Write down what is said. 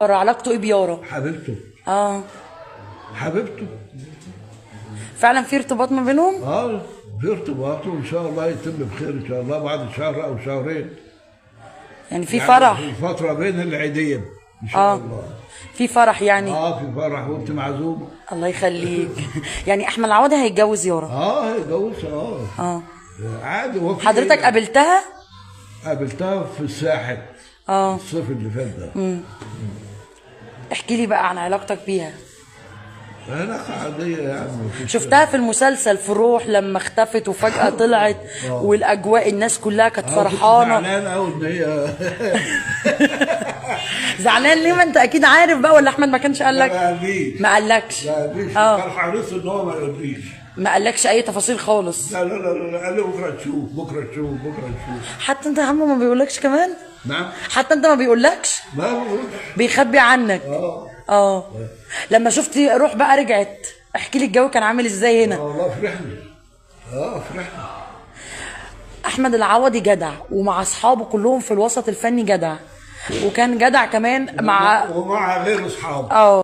علاقته ايه بيارا؟ حبيبته. اه حبيبته. فعلا في ارتباط ما بينهم؟ في ارتباط وان شاء الله يتم بخير ان شاء الله بعد شهر او شهرين. يعني في فرح؟ في فترة بين العيدين ان شاء الله. في فرح يعني؟ في فرح وانت معزومة. الله يخليك. يعني احمد العوضي هيتجوز يارا؟ هيتجوزها. عادي. حضرتك قابلتها؟ قابلتها في الساحل. الصيف اللي فات ده. احكي لي بقى عن علاقتك بيها. علاقة عادية يعني. شفتها في المسلسل في الروح لما اختفت وفجأة طلعت والاجواء الناس كلها كانت فرحانة. زعلان قوي ان هي زعلان ليه؟ ما انت اكيد عارف بقى، ولا احمد ما كانش قال لك؟ ما قالكش؟ كان حريص ان هو ما يقوليش. ما قالكش اي تفاصيل خالص؟ لا قال لي بكره تشوف بكره تشوف بكره تشوف. حتى انت يا عم ما بيقولكش كمان؟ نعم. حتى انت ما بيقولكش؟ ما بقولش. بيخبي عنك. لما شفتي روح بقى رجعت، احكي لي الجو كان عامل ازاي هنا؟ والله فرحنا. احمد العوضي جدع، ومع اصحابه كلهم في الوسط الفني جدع، وكان جدع كمان مع غير اصحابه.